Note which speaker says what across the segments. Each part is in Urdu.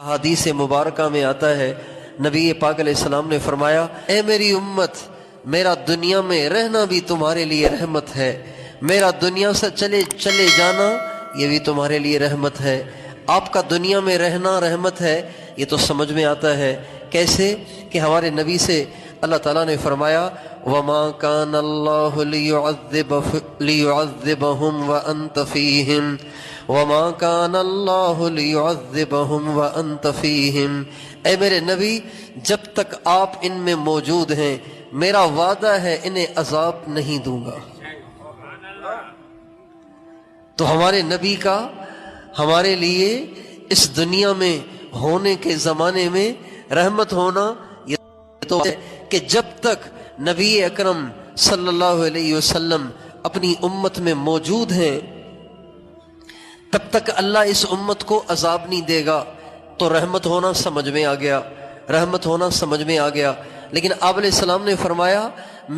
Speaker 1: حدیث مبارکہ میں آتا ہے نبی پاک علیہ السلام نے فرمایا، اے میری امت، میرا دنیا میں رہنا بھی تمہارے لیے رحمت ہے، میرا دنیا سے چلے جانا یہ بھی تمہارے لیے رحمت ہے۔ آپ کا دنیا میں رہنا رحمت ہے، یہ تو سمجھ میں آتا ہے کیسے کہ ہمارے نبی سے اللہ تعالیٰ نے فرمایا وَمَا كَانَ اللَّهُ لِيُعَذِّبَهُمْ وَأَنْتَ فِيهِمْ وَمَا كَانَ اللَّهُ لِيُعَذِّبَهُمْ وَأَنْتَ فِيهِمْ۔ اے میرے نبی، جب تک آپ ان میں موجود ہیں میرا وعدہ ہے انہیں عذاب نہیں دوں گا۔ تو ہمارے نبی کا ہمارے لیے اس دنیا میں ہونے کے زمانے میں رحمت ہونا یہ تو ہے کہ جب تک نبی اکرم صلی اللہ علیہ وسلم اپنی امت میں موجود ہیں تب تک اللہ اس امت کو عذاب نہیں دے گا۔ تو رحمت ہونا سمجھ میں آ گیا، رحمت ہونا سمجھ میں آ گیا۔ لیکن آپ علیہ السلام نے فرمایا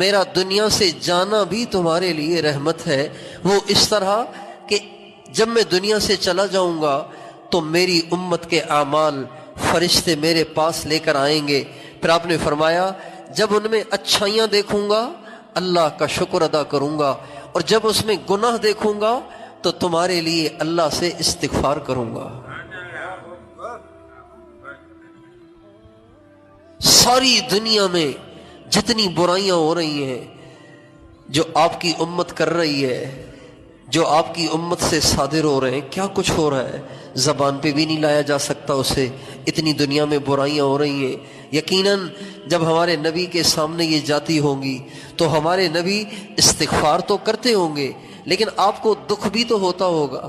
Speaker 1: میرا دنیا سے جانا بھی تمہارے لیے رحمت ہے، وہ اس طرح کہ جب میں دنیا سے چلا جاؤں گا تو میری امت کے اعمال فرشتے میرے پاس لے کر آئیں گے۔ پھر آپ نے فرمایا جب ان میں اچھائیاں دیکھوں گا اللہ کا شکر ادا کروں گا، اور جب اس میں گناہ دیکھوں گا تو تمہارے لیے اللہ سے استغفار کروں گا۔ ساری دنیا میں جتنی برائیاں ہو رہی ہیں جو آپ کی امت کر رہی ہے، جو آپ کی امت سے صادر ہو رہے ہیں، کیا کچھ ہو رہا ہے زبان پہ بھی نہیں لایا جا سکتا اسے، اتنی دنیا میں برائیاں ہو رہی ہیں۔ یقیناً جب ہمارے نبی کے سامنے یہ جاتی ہوں گی تو ہمارے نبی استغفار تو کرتے ہوں گے، لیکن آپ کو دکھ بھی تو ہوتا ہوگا،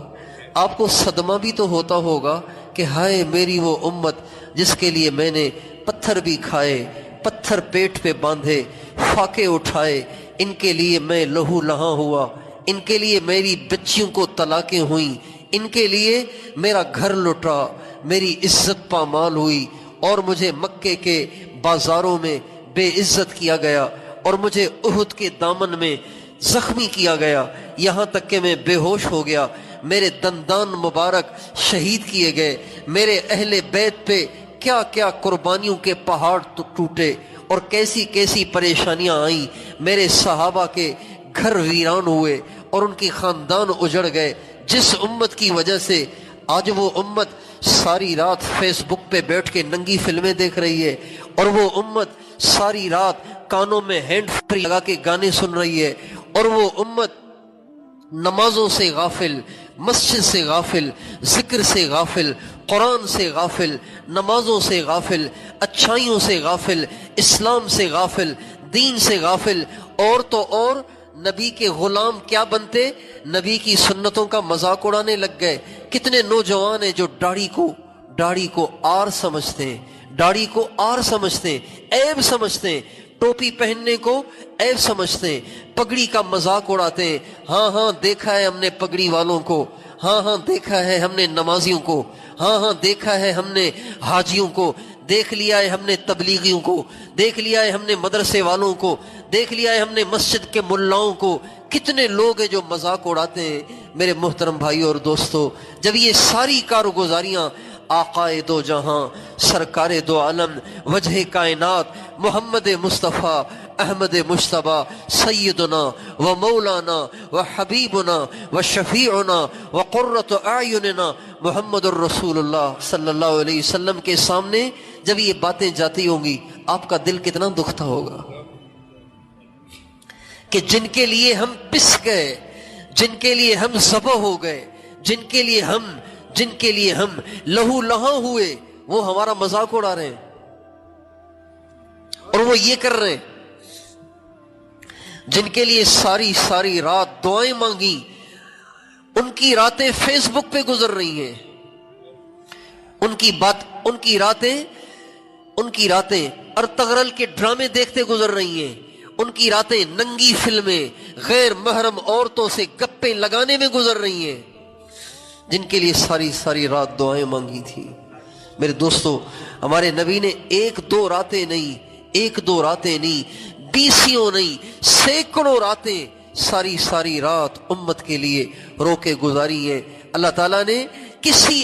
Speaker 1: آپ کو صدمہ بھی تو ہوتا ہوگا کہ ہائے میری وہ امت جس کے لیے میں نے پتھر بھی کھائے، پتھر پیٹ پہ باندھے، فاقے اٹھائے، ان کے لیے میں لہو لہاں ہوا، ان کے لیے میری بچیوں کو طلاقیں ہوئیں، ان کے لیے میرا گھر لٹا، میری عزت پامال ہوئی، اور مجھے مکے کے بازاروں میں بے عزت کیا گیا، اور مجھے احد کے دامن میں زخمی کیا گیا، یہاں تک کہ میں بے ہوش ہو گیا، میرے دندان مبارک شہید کیے گئے، میرے اہل بیت پہ کیا کیا قربانیوں کے پہاڑ ٹوٹے اور کیسی کیسی پریشانیاں آئیں، میرے صحابہ کے گھر ویران ہوئے اور ان کی خاندان اجڑ گئے، جس امت کی وجہ سے آج وہ امت ساری رات فیس بک پہ بیٹھ کے ننگی فلمیں دیکھ رہی ہے، اور وہ امت ساری رات کانوں میں ہینڈ فری لگا کے گانے سن رہی ہے، اور وہ امت نمازوں سے غافل، مسجد سے غافل، ذکر سے غافل، قرآن سے غافل، نمازوں سے غافل، اچھائیوں سے غافل، اسلام سے غافل، دین سے غافل، اور تو اور نبی کے غلام کیا بنتے، نبی کی سنتوں کا مذاق اڑانے لگ گئے۔ کتنے نوجوان ہیں جو داڑھی کو آر سمجھتے ہیں، داڑھی کو آر سمجھتے ہیں، عیب سمجھتے ہیں، ٹوپی پہننے کو عیب سمجھتے ہیں، پگڑی کا مذاق اڑاتے ہیں۔ ہاں دیکھا ہے ہم نے پگڑی والوں کو، ہاں دیکھا ہے ہم نے نمازیوں کو، ہاں دیکھا ہے ہم نے حاجیوں کو، دیکھ لیا ہے ہم نے تبلیغیوں کو، دیکھ لیا ہے ہم نے مدرسے والوں کو، دیکھ لیا ہے ہم نے مسجد کے ملاؤں کو۔ کتنے لوگ ہیں جو مذاق اڑاتے ہیں۔ میرے محترم بھائیو اور دوستو، جب یہ ساری کارگزاریاں آقائے دو جہاں، سرکار دو عالم، وجہ کائنات، محمد مصطفیٰ احمد مجتبیٰ، سیدنا و مولانا و حبیبنا و شفیعنا و قرۃ اعیننا محمد الرسول اللہ صلی اللہ علیہ وسلم کے سامنے جب یہ باتیں جاتی ہوں گی آپ کا دل کتنا دکھتا ہوگا کہ جن کے لیے ہم پس گئے، جن کے لیے ہم ذبح ہو گئے، جن کے لیے ہم لہو لہاں ہوئے، وہ ہمارا مذاق اڑا رہے ہیں اور وہ یہ کر رہے ہیں۔ جن کے لیے ساری رات دعائیں مانگی، ان کی راتیں فیس بک پہ گزر رہی ہیں، ان کی راتیں ارطغرل کے ڈرامے دیکھتے گزر رہی ہیں، ان کی راتیں ننگی فلمیں، غیر محرم عورتوں سے گپیں لگانے میں گزر رہی ہیں، جن کے لیے ساری رات دعائیں مانگی تھی۔ میرے دوستو، ہمارے نبی نے ایک دو راتیں نہیں، بیسیوں نہیں، سینکڑوں راتیں ساری رات امت کے لیے رو کے گزاری ہیں۔ اللہ تعالیٰ نے کسی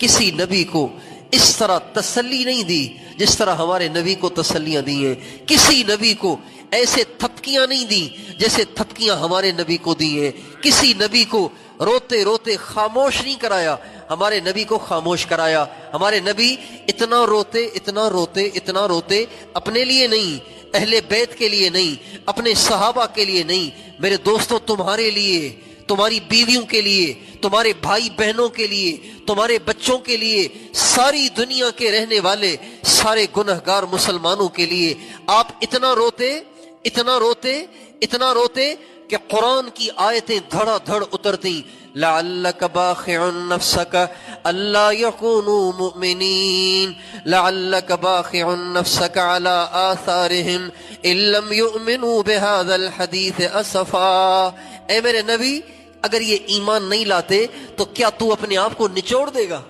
Speaker 1: کسی نبی کو اس طرح تسلی نہیں دی جس طرح ہمارے نبی کو تسلیاں دی ہیں، کسی نبی کو ایسے تھپکیاں نہیں دی جیسے تھپکیاں ہمارے نبی کو دی ہیں، کسی نبی کو روتے روتے خاموش نہیں کرایا، ہمارے نبی کو خاموش کرایا۔ ہمارے نبی اتنا روتے اتنا روتے اتنا روتے، اپنے لیے نہیں، اہل بیت کے لیے نہیں، اپنے صحابہ کے لیے نہیں، میرے دوستوں تمہارے لیے، تمہاری بیویوں کے لیے، تمہارے بھائی بہنوں کے لیے، تمہارے بچوں کے لیے، ساری دنیا کے رہنے والے سارے گنہگار مسلمانوں کے لیے آپ اتنا روتے اتنا روتے اتنا روتے کہ قرآن کی آیتیں دھڑا دھڑ اترتی۔ لعلک باخع نفسک الا یکونوا مؤمنین لعلک باخع نفسک علی آثارہم ان لم یؤمنوا بہذا الحدیث اسفا۔ اے میرے نبی، اگر یہ ایمان نہیں لاتے تو کیا تو اپنے آپ کو نچوڑ دے گا؟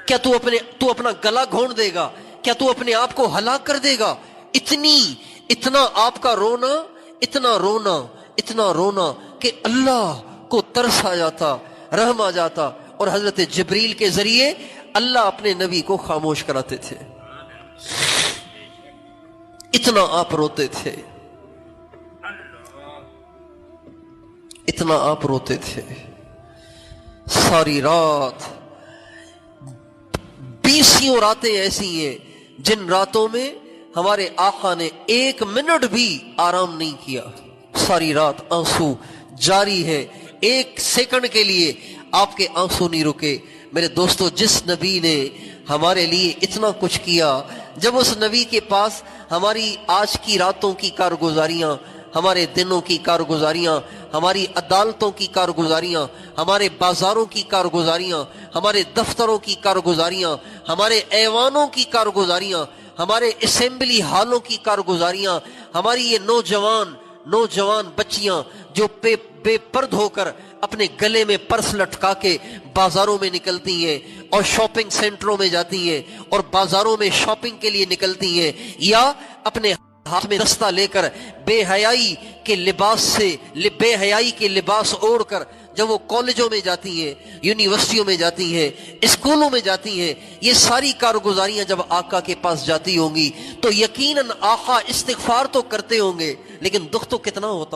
Speaker 1: کیا تو اپنا گلا گھونٹ دے گا؟ کیا تو اپنے آپ کو ہلاک کر دے گا؟ اتنا آپ کا رونا، اتنا رونا اتنا رونا کہ اللہ کو ترس آ جاتا، رحم آ جاتا، اور حضرت جبریل کے ذریعے اللہ اپنے نبی کو خاموش کراتے تھے، اتنا آپ روتے تھے، اتنا آپ روتے تھے۔ ساری رات، 20 راتیں ایسی ہیں جن راتوں میں ہمارے آقا نے 1 منٹ بھی آرام نہیں کیا، ساری رات آنسو جاری ہے، 1 سیکنڈ کے لیے آپ کے آنسو نہیں رکے۔ میرے دوستو، جس نبی نے ہمارے لیے اتنا کچھ کیا، جب اس نبی کے پاس ہماری آج کی راتوں کی کارگزاریاں، ہمارے دنوں کی کارگزاریاں، ہماری عدالتوں کی کارگزاریاں، ہمارے بازاروں کی کارگزاریاں، ہمارے دفتروں کی کارگزاریاں، ہمارے ایوانوں کی کارگزاریاں، ہمارے اسمبلی ہالوں کی کارگزاریاں، ہماری یہ نوجوان بچیاں جو بے پرد ہو کر اپنے گلے میں پرس لٹکا کے بازاروں میں نکلتی ہیں اور شاپنگ سینٹروں میں جاتی ہیں اور بازاروں میں شاپنگ کے لیے نکلتی ہیں، یا اپنے ہاتھ میں دستہ لے کر بے حیائی کے لباس اوڑھ کر جب وہ کالجوں میں جاتی ہیں، یونیورسٹیوں میں جاتی ہیں، اسکولوں میں جاتی ہیں، یہ ساری کارگزاریاں جب آقا کے پاس جاتی ہوں گی تو یقیناً آقا استغفار تو کرتے ہوں گے، لیکن دکھ تو کتنا ہوتا ہوگا۔